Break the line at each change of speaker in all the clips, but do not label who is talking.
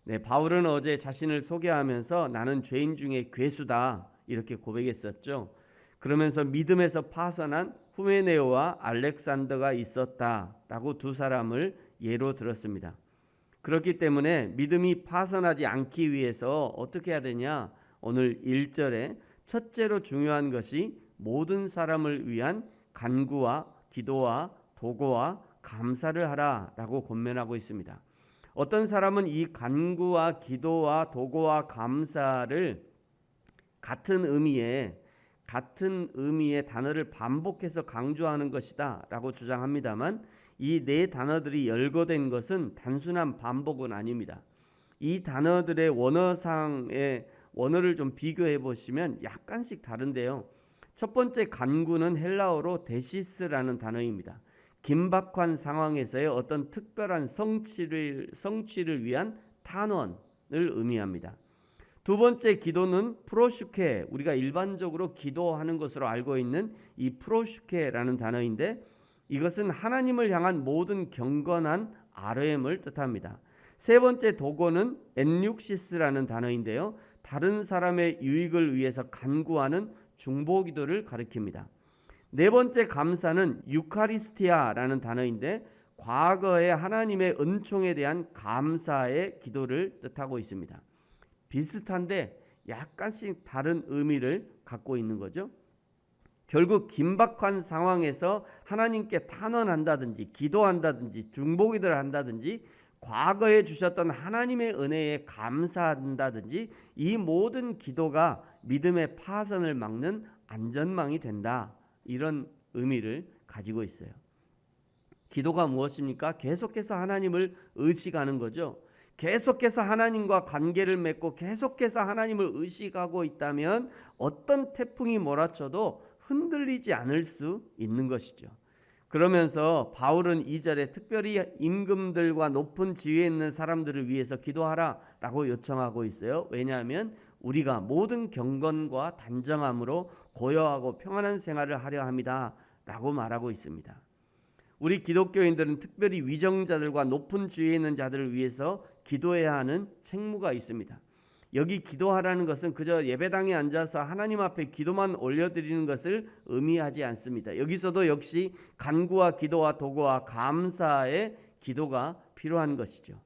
네, 바울은 어제 자신을 소개하면서 나는 죄인 중에 괴수다 이렇게 고백했었죠. 그러면서 믿음에서 파선한 후메네오와 알렉산더가 있었다라고 두 사람을 예로 들었습니다. 그렇기 때문에 믿음이 파선하지 않기 위해서 어떻게 해야 되냐? 오늘 1절에 첫째로 중요한 것이 모든 사람을 위한 간구와 기도와 도고와 감사를 하라라고 권면하고 있습니다. 어떤 사람은 이 간구와 기도와 도고와 감사를 같은 의미의 단어를 반복해서 강조하는 것이다라고 주장합니다만 이 네 단어들이 열거된 것은 단순한 반복은 아닙니다. 이 단어들의 원어상의 원어를 좀 비교해 보시면 약간씩 다른데요. 첫 번째 간구는 헬라어로 데시스라는 단어입니다. 긴박한 상황에서의 어떤 특별한 성취를 위한 탄원을 의미합니다. 두 번째 기도는 프로슈케, 우리가 일반적으로 기도하는 것으로 알고 있는 이 프로슈케라는 단어인데 이것은 하나님을 향한 모든 경건한 RM을 뜻합니다. 세 번째 도고는 엔육시스라는 단어인데요. 다른 사람의 유익을 위해서 간구하는 중보기도를 가리킵니다. 네 번째 감사는 유카리스티아라는 단어인데 과거의 하나님의 은총에 대한 감사의 기도를 뜻하고 있습니다. 비슷한데 약간씩 다른 의미를 갖고 있는 거죠. 결국 긴박한 상황에서 하나님께 탄원한다든지 기도한다든지 중보기도를 한다든지 과거에 주셨던 하나님의 은혜에 감사한다든지 이 모든 기도가 믿음의 파선을 막는 안전망이 된다. 이런 의미를 가지고 있어요. 기도가 무엇입니까? 계속해서 하나님을 의식하는 거죠. 계속해서 하나님과 관계를 맺고 계속해서 하나님을 의식하고 있다면 어떤 태풍이 몰아쳐도 흔들리지 않을 수 있는 것이죠. 그러면서 바울은 2절에 특별히 임금들과 높은 지위에 있는 사람들을 위해서 기도하라라고 요청하고 있어요. 왜냐하면 우리가 모든 경건과 단정함으로 고요하고 평안한 생활을 하려 합니다라고 말하고 있습니다. 우리 기독교인들은 특별히 위정자들과 높은 지위에 있는 자들을 위해서 기도해야 하는 책무가 있습니다. 여기 기도하라는 것은 그저 예배당에 앉아서 하나님 앞에 기도만 올려드리는 것을 의미하지 않습니다. 여기서도 역시 간구와 기도와 도구와 감사의 기도가 필요한 것이죠.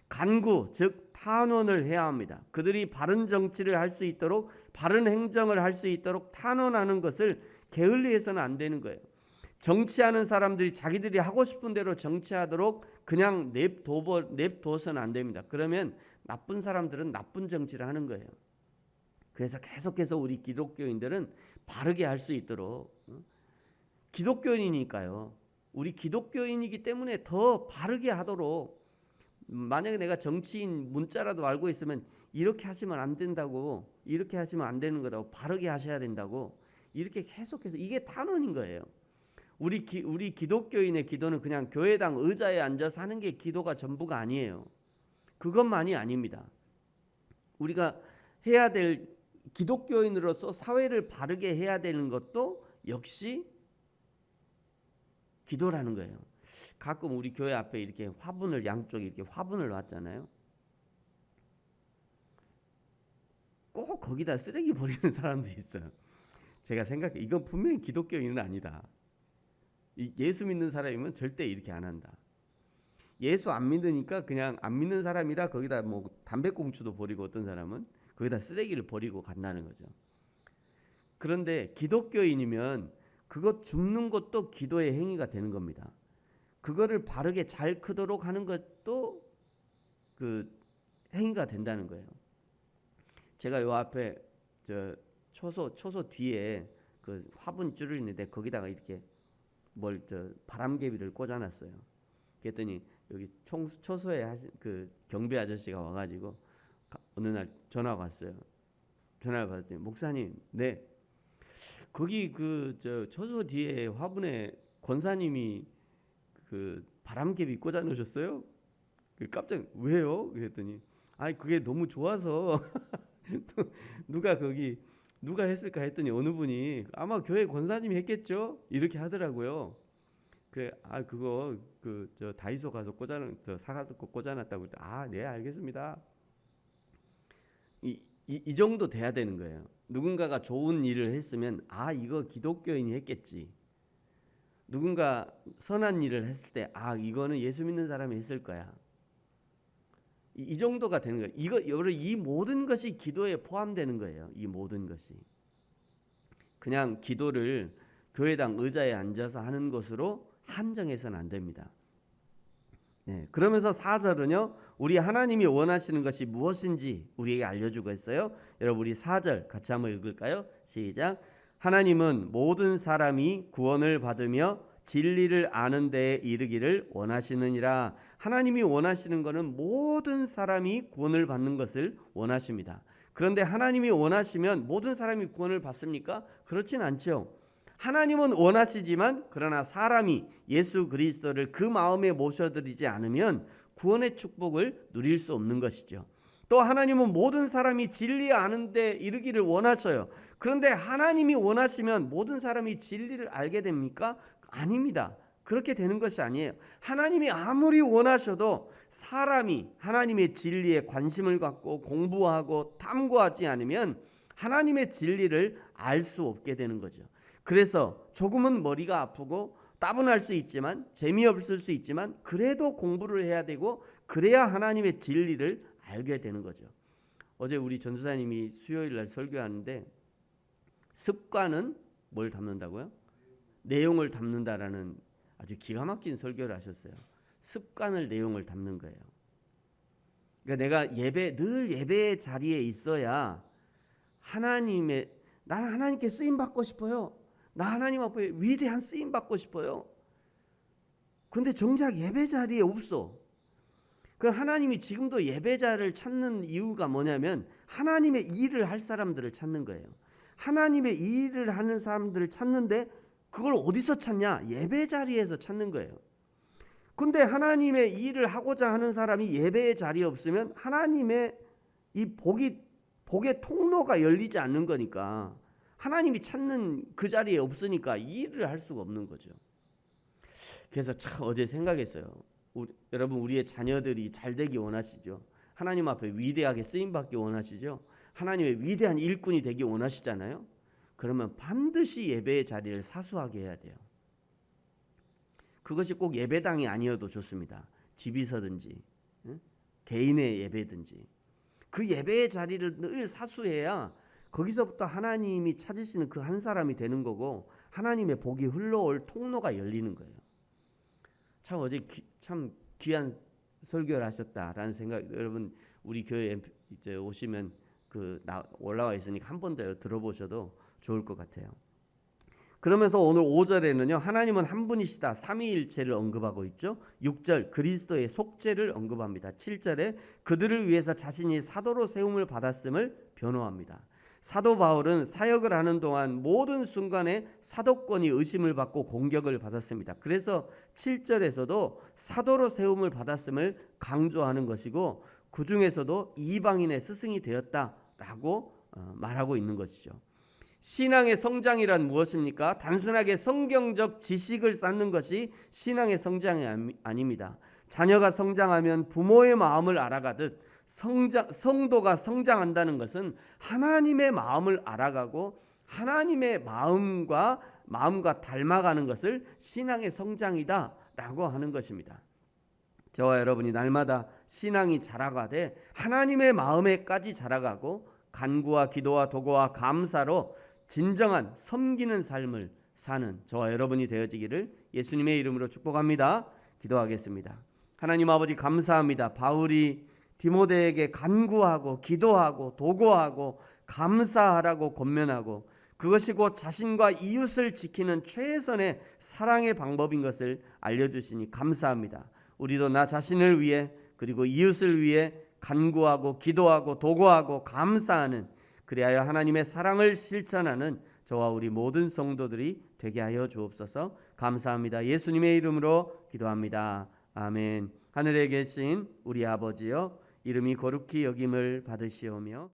간구, 즉 탄원을 해야 합니다. 그들이 바른 정치를 할 수 있도록, 바른 행정을 할 수 있도록 탄원하는 것을 게을리해서는 안 되는 거예요. 정치하는 사람들이 자기들이 하고 싶은 대로 정치하도록 그냥 냅둬서는 안 됩니다. 그러면 나쁜 사람들은 나쁜 정치를 하는 거예요. 그래서 계속해서 우리 기독교인들은 바르게 할 수 있도록, 기독교인이니까요. 우리 기독교인이기 때문에 더 바르게 하도록, 만약에 내가 정치인 문자라도 알고 있으면 이렇게 하시면 안 된다고, 이렇게 하시면 안 되는 거라고, 바르게 하셔야 된다고, 이렇게 계속해서, 이게 탄원인 거예요. 우리 기독교인의 기도는 그냥 교회당 의자에 앉아서 하는 게 기도가 전부가 아니에요. 그것만이 아닙니다. 우리가 해야 될, 기독교인으로서 사회를 바르게 해야 되는 것도 역시 기도라는 거예요. 가끔 우리 교회 앞에 이렇게 화분을, 양쪽에 이렇게 화분을 놨잖아요. 꼭 거기다 쓰레기 버리는 사람들이 있어요. 제가 생각해, 이건 분명히 기독교인은 아니다. 예수 믿는 사람이면 절대 이렇게 안 한다. 예수 안 믿으니까 그냥 안 믿는 사람이라 거기다 뭐 담배꽁초도 버리고 어떤 사람은 거기다 쓰레기를 버리고 간다는 거죠. 그런데 기독교인이면 그것 줍는 것도 기도의 행위가 되는 겁니다. 그거를 바르게 잘 크도록 하는 것도 그 행위가 된다는 거예요. 제가 요 앞에 저 초소 뒤에 그 화분 줄을 있는데 거기다가 이렇게 바람개비를 꽂아놨어요. 그랬더니 여기 초소에 하신 그 경비 아저씨가 와가지고 어느 날 전화가 왔어요. 전화를 받았더니 목사님, 네, 거기 그 초소 뒤에 화분에 권사님이 그 바람개비 꽂아 놓으셨어요? 깜짝 왜요? 그랬더니 아니 그게 너무 좋아서 누가 했을까 했더니 어느 분이 아마 교회 권사님이 했겠죠? 이렇게 하더라고요. 그래, 그거 저 다이소 가서 사가지고 꽂아놨다고. 네, 알겠습니다. 이 정도 돼야 되는 거예요. 누군가가 좋은 일을 했으면 이거 기독교인이 했겠지. 누군가 선한 일을 했을 때 이거는 예수 믿는 사람이 했을 거야. 이 정도가 되는 거예요. 이 모든 것이 기도에 포함되는 거예요. 이 모든 것이. 그냥 기도를 교회당 의자에 앉아서 하는 것으로 한정해서는 안 됩니다. 네, 그러면서 4절은요. 우리 하나님이 원하시는 것이 무엇인지 우리에게 알려주고 있어요. 여러분 우리 4절 같이 한번 읽을까요? 시작. 하나님은 모든 사람이 구원을 받으며 진리를 아는 데에 이르기를 원하시느니라. 하나님이 원하시는 것은 모든 사람이 구원을 받는 것을 원하십니다. 그런데 하나님이 원하시면 모든 사람이 구원을 받습니까? 그렇진 않죠. 하나님은 원하시지만 그러나 사람이 예수 그리스도를 그 마음에 모셔드리지 않으면 구원의 축복을 누릴 수 없는 것이죠. 또 하나님은 모든 사람이 진리 아는 데 이르기를 원하셔요. 그런데 하나님이 원하시면 모든 사람이 진리를 알게 됩니까? 아닙니다. 그렇게 되는 것이 아니에요. 하나님이 아무리 원하셔도 사람이 하나님의 진리에 관심을 갖고 공부하고 탐구하지 않으면 하나님의 진리를 알 수 없게 되는 거죠. 그래서 조금은 머리가 아프고 따분할 수 있지만 재미없을 수 있지만 그래도 공부를 해야 되고 그래야 하나님의 진리를 알게 되는 거죠. 어제 우리 전도사님이 수요일 날 설교하는데 습관은 뭘 담는다고요? 내용을 담는다라는 아주 기가 막힌 설교를 하셨어요. 습관을 내용을 담는 거예요. 그러니까 내가 늘 예배 자리에 있어야 나는 하나님께 쓰임 받고 싶어요. 나 하나님 앞에 위대한 쓰임 받고 싶어요. 근데 정작 예배 자리에 없어. 그럼 하나님이 지금도 예배자를 찾는 이유가 뭐냐면 하나님의 일을 할 사람들을 찾는 거예요. 하나님의 일을 하는 사람들을 찾는데 그걸 어디서 찾냐? 예배 자리에서 찾는 거예요. 근데 하나님의 일을 하고자 하는 사람이 예배의 자리에 없으면 하나님의 이 복의 통로가 열리지 않는 거니까 하나님이 찾는 그 자리에 없으니까 이 일을 할 수가 없는 거죠. 그래서 참 어제 생각했어요. 여러분 우리의 자녀들이 잘 되기 원하시죠? 하나님 앞에 위대하게 쓰임받기 원하시죠? 하나님의 위대한 일꾼이 되기 원하시잖아요? 그러면 반드시 예배의 자리를 사수하게 해야 돼요. 그것이 꼭 예배당이 아니어도 좋습니다. 집이서든지 개인의 예배든지 그 예배의 자리를 늘 사수해야 거기서부터 하나님이 찾으시는 그 한 사람이 되는 거고 하나님의 복이 흘러올 통로가 열리는 거예요. 참 어제 참 귀한 설교를 하셨다라는 생각. 여러분 우리 교회에 이제 오시면 올라와 있으니까 한 번 더 들어보셔도 좋을 것 같아요. 그러면서 오늘 5절에는요. 하나님은 한 분이시다. 삼위일체를 언급하고 있죠. 6절 그리스도의 속죄를 언급합니다. 7절에 그들을 위해서 자신이 사도로 세움을 받았음을 변호합니다. 사도 바울은 사역을 하는 동안 모든 순간에 사도권이 의심을 받고 공격을 받았습니다. 그래서 7절에서도 사도로 세움을 받았음을 강조하는 것이고 그 중에서도 이방인의 스승이 되었다라고 말하고 있는 것이죠. 신앙의 성장이란 무엇입니까? 단순하게 성경적 지식을 쌓는 것이 신앙의 성장이 아닙니다. 자녀가 성장하면 부모의 마음을 알아가듯 성도가 성장한다는 것은 하나님의 마음을 알아가고 하나님의 마음과 닮아가는 것을 신앙의 성장이다라고 하는 것입니다. 저와 여러분이 날마다 신앙이 자라가되 하나님의 마음에까지 자라가고 간구와 기도와 도구와 감사로 진정한 섬기는 삶을 사는 저와 여러분이 되어지기를 예수님의 이름으로 축복합니다. 기도하겠습니다. 하나님 아버지 감사합니다. 바울이 디모데에게 간구하고 기도하고 도구하고 감사하라고 권면하고 그것이 곧 자신과 이웃을 지키는 최선의 사랑의 방법인 것을 알려주시니 감사합니다. 우리도 나 자신을 위해 그리고 이웃을 위해 간구하고 기도하고 도구하고 감사하는 그리하여 하나님의 사랑을 실천하는 저와 우리 모든 성도들이 되게 하여 주옵소서. 감사합니다. 예수님의 이름으로 기도합니다. 아멘. 하늘에 계신 우리 아버지여 이름이 거룩히 여김을 받으시오며